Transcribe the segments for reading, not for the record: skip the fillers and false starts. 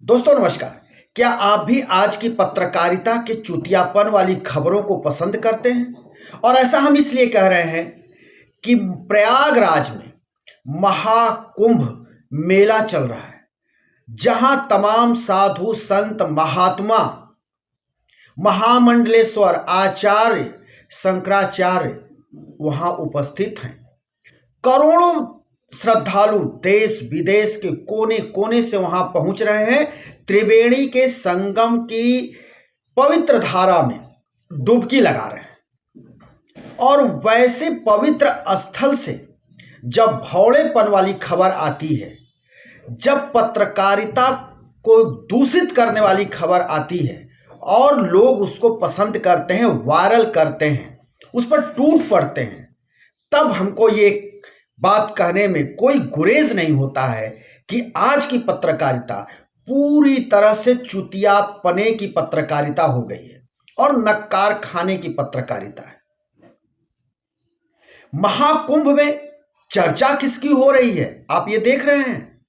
दोस्तों नमस्कार। क्या आप भी आज की पत्रकारिता के चुतियापन वाली खबरों को पसंद करते हैं? और ऐसा हम इसलिए कह रहे हैं कि प्रयागराज में महाकुंभ मेला चल रहा है, जहां तमाम साधु संत महात्मा महामंडलेश्वर आचार्य शंकराचार्य वहां उपस्थित हैं। करोड़ों श्रद्धालु देश विदेश के कोने कोने से वहां पहुंच रहे हैं। त्रिवेणी के संगम की पवित्र धारा में डुबकी लगा रहे हैं। और वैसे पवित्र स्थल से जब भौड़ेपन वाली खबर आती है, जब पत्रकारिता को दूषित करने वाली खबर आती है और लोग उसको पसंद करते हैं, वायरल करते हैं, उस पर टूट पड़ते हैं, तब हमको ये बात कहने में कोई गुरेज नहीं होता है कि आज की पत्रकारिता पूरी तरह से चुतियापने की पत्रकारिता हो गई है और नक्कार खाने की पत्रकारिता है। महाकुंभ में चर्चा किसकी हो रही है, आप ये देख रहे हैं।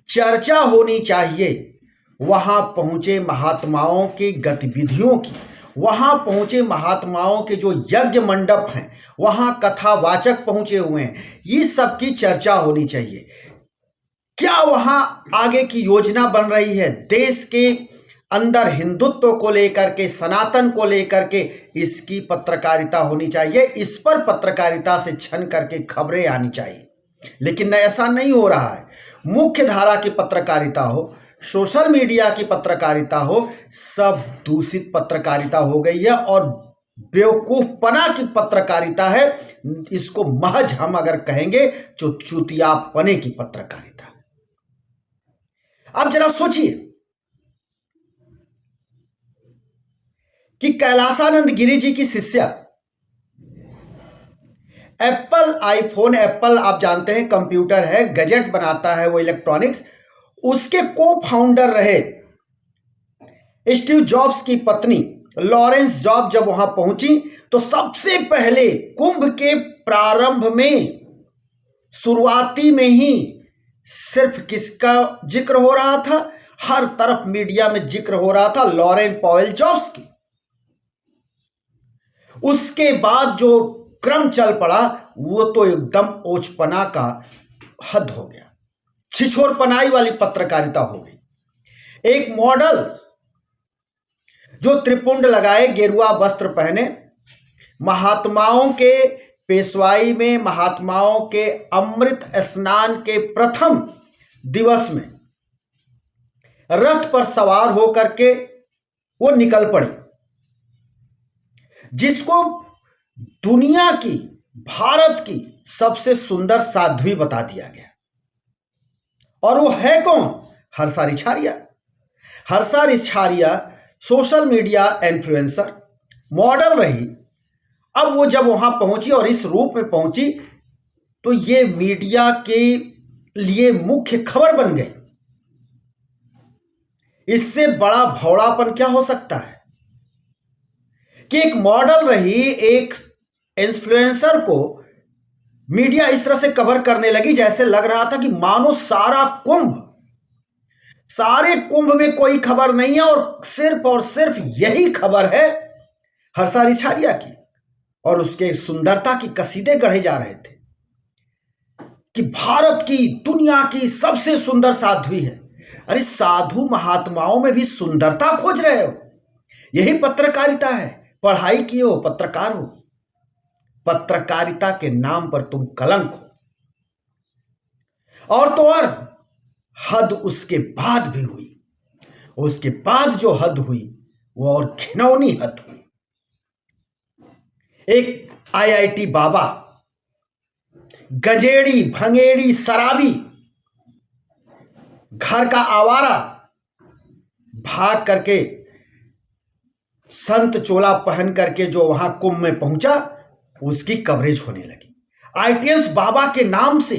चर्चा होनी चाहिए वहां पहुंचे महात्माओं की गतिविधियों की, वहां पहुंचे महात्माओं के जो यज्ञ मंडप हैं, वहां कथावाचक पहुंचे हुए हैं, ये सब की चर्चा होनी चाहिए। क्या वहां आगे की योजना बन रही है देश के अंदर हिंदुत्व को लेकर के, सनातन को लेकर के, इसकी पत्रकारिता होनी चाहिए। इस पर पत्रकारिता से छन करके खबरें आनी चाहिए, लेकिन ऐसा नहीं हो रहा है। मुख्य धारा की पत्रकारिता हो, सोशल मीडिया की पत्रकारिता हो, सब दूषित पत्रकारिता हो गई है और बेवकूफपना की पत्रकारिता है। इसको महज हम अगर कहेंगे तो चुतियापने की पत्रकारिता। अब जरा सोचिए कि कैलाशानंद गिरी जी की शिष्या एप्पल आईफोन, एप्पल आप जानते हैं कंप्यूटर है, गैजेट बनाता है वो, इलेक्ट्रॉनिक्स, उसके को फाउंडर रहे स्टीव जॉब्स की पत्नी लॉरेंस जॉब जब वहां पहुंची तो सबसे पहले कुंभ के प्रारंभ में, शुरुआती में ही सिर्फ किसका जिक्र हो रहा था? हर तरफ मीडिया में जिक्र हो रहा था लॉरेन पॉवेल जॉब्स की। उसके बाद जो क्रम चल पड़ा वो तो एकदम ओछपना का हद हो गया, छिछोरपनाई वाली पत्रकारिता हो गई। एक मॉडल जो त्रिपुंड लगाए, गेरुआ वस्त्र पहने, महात्माओं के पेशवाई में, महात्माओं के अमृत स्नान के प्रथम दिवस में रथ पर सवार होकर के वो निकल पड़ी, जिसको दुनिया की, भारत की सबसे सुंदर साध्वी बता दिया गया। और वो है कौन? Harsha Richharia. Harsha Richharia social media influencer, model रही। अब वो जब वहां पहुंची और इस रूप में पहुंची तो ये मीडिया के लिए मुख्य खबर बन गई। इससे बड़ा भौड़ापन क्या हो सकता है कि एक मॉडल रही, एक इन्फ्लुएंसर को मीडिया इस तरह से कवर करने लगी जैसे लग रहा था कि मानो सारे कुंभ में कोई खबर नहीं है और सिर्फ यही खबर है हर्षा रिछारिया की। और उसके सुंदरता की कसीदे गढ़े जा रहे थे कि भारत की, दुनिया की सबसे सुंदर साध्वी है। अरे साधु महात्माओं में भी सुंदरता खोज रहे हो, यही पत्रकारिता है। पढ़ाई किए हो, पत्रकार हो, पत्रकारिता के नाम पर तुम कलंक हो। और तो और हद उसके बाद भी हुई, उसके बाद जो हद हुई वो और घिनौनी हद हुई। एक आईआईटी बाबा, गजेड़ी, भंगेड़ी, शराबी, घर का आवारा, भाग करके संत चोला पहन करके जो वहां कुंभ में पहुंचा, उसकी कवरेज होने लगी। आईटीएस बाबा के नाम से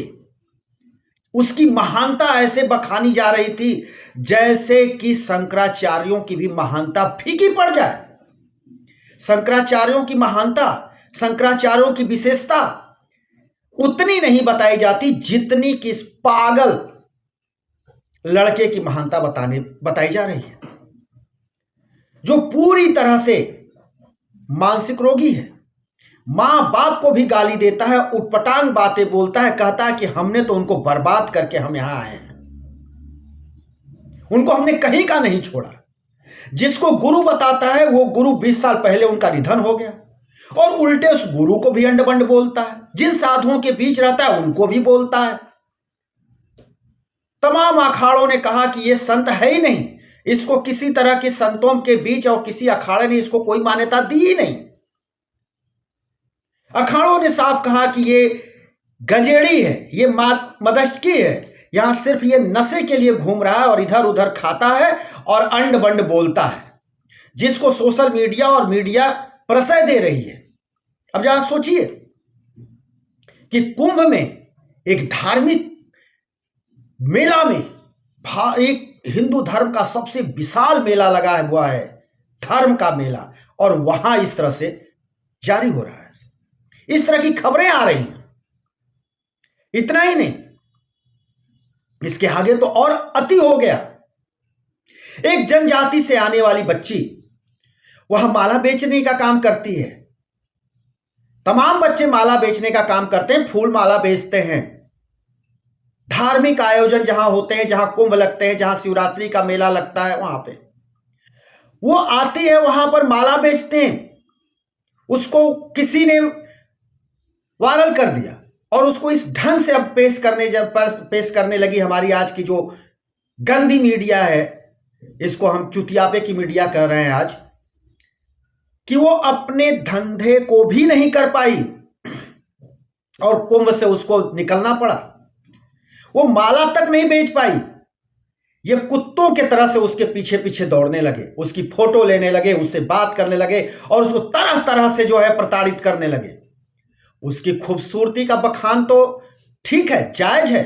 उसकी महानता ऐसे बखानी जा रही थी जैसे कि शंकराचार्यों की भी महानता फीकी पड़ जाए। शंकराचार्यों की महानता, शंकराचार्यों की विशेषता उतनी नहीं बताई जाती जितनी कि इस पागल लड़के की महानता बताई जा रही है, जो पूरी तरह से मानसिक रोगी है। मां बाप को भी गाली देता है, उटपटांग बातें बोलता है, कहता है कि हमने तो उनको बर्बाद करके हम यहां आए हैं, उनको हमने कहीं का नहीं छोड़ा। जिसको गुरु बताता है वो गुरु 20 साल पहले उनका निधन हो गया, और उल्टे उस गुरु को भी अंड बंड बोलता है। जिन साधुओं के बीच रहता है उनको भी बोलता है। तमाम अखाड़ों ने कहा कि ये संत है ही नहीं, इसको किसी तरह के संतों के बीच और किसी अखाड़े ने इसको कोई मान्यता दी ही नहीं। अखाड़ों ने साफ कहा कि ये गंजेड़ी है, ये मदष्टकी है, यहां सिर्फ ये नशे के लिए घूम रहा है और इधर उधर खाता है और अंड बंड बोलता है, जिसको सोशल मीडिया और मीडिया प्रश्रय दे रही है। अब जरा सोचिए कि कुंभ में एक धार्मिक मेला में एक हिंदू धर्म का सबसे विशाल मेला लगा हुआ है, धर्म का मेला, और वहां इस तरह से जारी हो रहा है, इस तरह की खबरें आ रही हैं। इतना ही नहीं, इसके आगे तो और अति हो गया। एक जनजाति से आने वाली बच्ची वह माला बेचने का काम करती है। तमाम बच्चे माला बेचने का काम करते हैं, फूल माला बेचते हैं। धार्मिक आयोजन जहां होते हैं, जहां कुंभ लगते हैं, जहां शिवरात्रि का मेला लगता है, वहां पे वो आती है, वहां पर माला बेचते हैं। उसको किसी ने वायरल कर दिया और उसको इस ढंग से अब पेश करने लगी हमारी आज की जो गंदी मीडिया है, इसको हम चुतियापे की मीडिया कह रहे हैं आज, कि वो अपने धंधे को भी नहीं कर पाई और कुंभ से उसको निकलना पड़ा। वो माला तक नहीं बेच पाई। ये कुत्तों के तरह से उसके पीछे पीछे दौड़ने लगे, उसकी फोटो लेने लगे, उससे बात करने लगे और उसको तरह तरह से जो है प्रताड़ित करने लगे। उसकी खूबसूरती का बखान तो ठीक है, जायज है,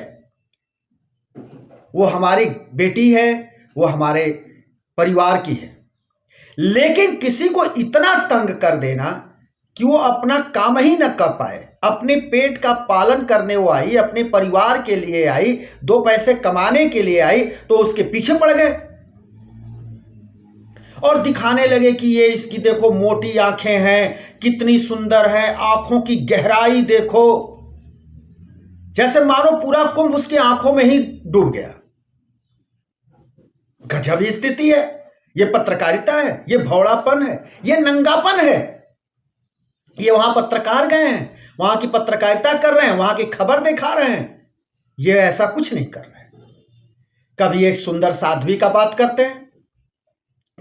वो हमारी बेटी है, वो हमारे परिवार की है, लेकिन किसी को इतना तंग कर देना कि वो अपना काम ही न कर पाए, अपने पेट का पालन करने वो आई, अपने परिवार के लिए आई, 2 पैसे कमाने के लिए आई, तो उसके पीछे पड़ गए और दिखाने लगे कि ये इसकी देखो मोटी आंखें हैं, कितनी सुंदर है, आंखों की गहराई देखो, जैसे मानो पूरा कुंभ उसकी आंखों में ही डूब गया। गजब स्थिति है। ये पत्रकारिता है, ये भौड़ापन है, ये नंगापन है। ये वहां पत्रकार गए हैं, वहां की पत्रकारिता कर रहे हैं, वहां की खबर दिखा रहे हैं, ये ऐसा कुछ नहीं कर रहे हैं। कभी एक सुंदर साध्वी का बात करते हैं,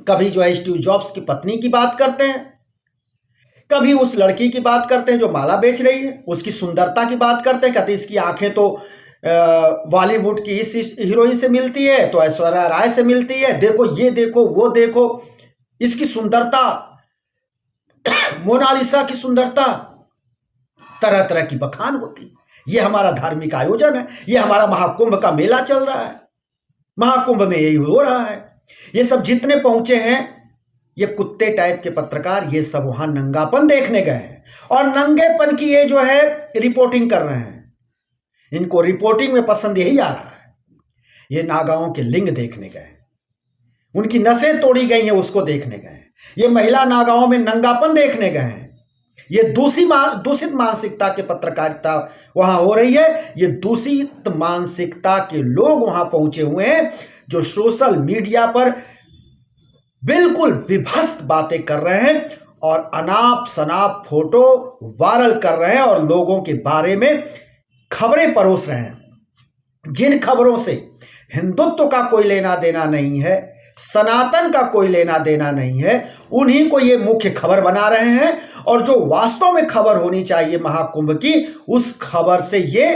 कभी जो है स्टीव जॉब्स की पत्नी की बात करते हैं, कभी उस लड़की की बात करते हैं जो माला बेच रही है, उसकी सुंदरता की बात करते हैं, कहते इसकी आंखें तो बॉलीवुड की इस हीरोइन से मिलती है, तो ऐश्वर्या राय से मिलती है, देखो ये देखो वो देखो, इसकी सुंदरता, मोनालिसा की सुंदरता, तरह तरह की बखान होती है। ये हमारा धार्मिक आयोजन है, ये हमारा महाकुंभ का मेला चल रहा है, महाकुंभ में यही हो रहा है। ये सब जितने पहुंचे हैं, ये कुत्ते टाइप के पत्रकार, ये सब वहां नंगापन देखने गए हैं और नंगेपन की ये जो है रिपोर्टिंग कर रहे हैं। इनको रिपोर्टिंग में पसंद यही आ रहा है। ये नागाओं के लिंग देखने गए, उनकी नसें तोड़ी गई हैं उसको देखने गए हैं। ये महिला नागाओं में नंगापन देखने गए हैं। ये दूषित मानसिकता के पत्रकारिता वहां हो रही है। ये दूषित मानसिकता के लोग वहां पहुंचे हुए हैं जो सोशल मीडिया पर बिल्कुल विभत्स बातें कर रहे हैं और अनाप शनाप फोटो वायरल कर रहे हैं और लोगों के बारे में खबरें परोस रहे हैं, जिन खबरों से हिंदुत्व का कोई लेना देना नहीं है, सनातन का कोई लेना देना नहीं है, उन्हीं को ये मुख्य खबर बना रहे हैं। और जो वास्तव में खबर होनी चाहिए महाकुंभ की, उस खबर से ये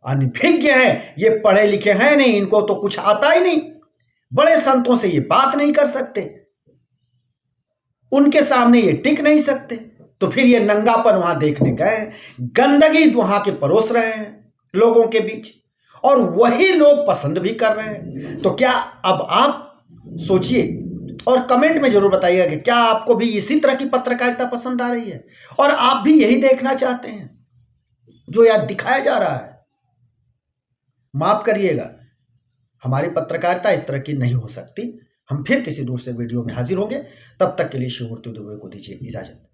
अनभिज्ञ हैं, ये पढ़े लिखे हैं नहीं, इनको तो कुछ आता ही नहीं, बड़े संतों से ये बात नहीं कर सकते, उनके सामने ये टिक नहीं सकते, तो फिर ये नंगापन वहां देखने गए, गंदगी वहां के परोस रहे हैं लोगों के बीच, और वही लोग पसंद भी कर रहे हैं। तो क्या अब आप सोचिए और कमेंट में जरूर बताइएगा कि क्या आपको भी इसी तरह की पत्रकारिता पसंद आ रही है और आप भी यही देखना चाहते हैं जो यहां दिखाया जा रहा है। माफ करिएगा, हमारी पत्रकारिता इस तरह की नहीं हो सकती। हम फिर किसी दूसरे वीडियो में हाजिर होंगे, तब तक के लिए शिवमूर्ति दुबे को दीजिए इजाजत।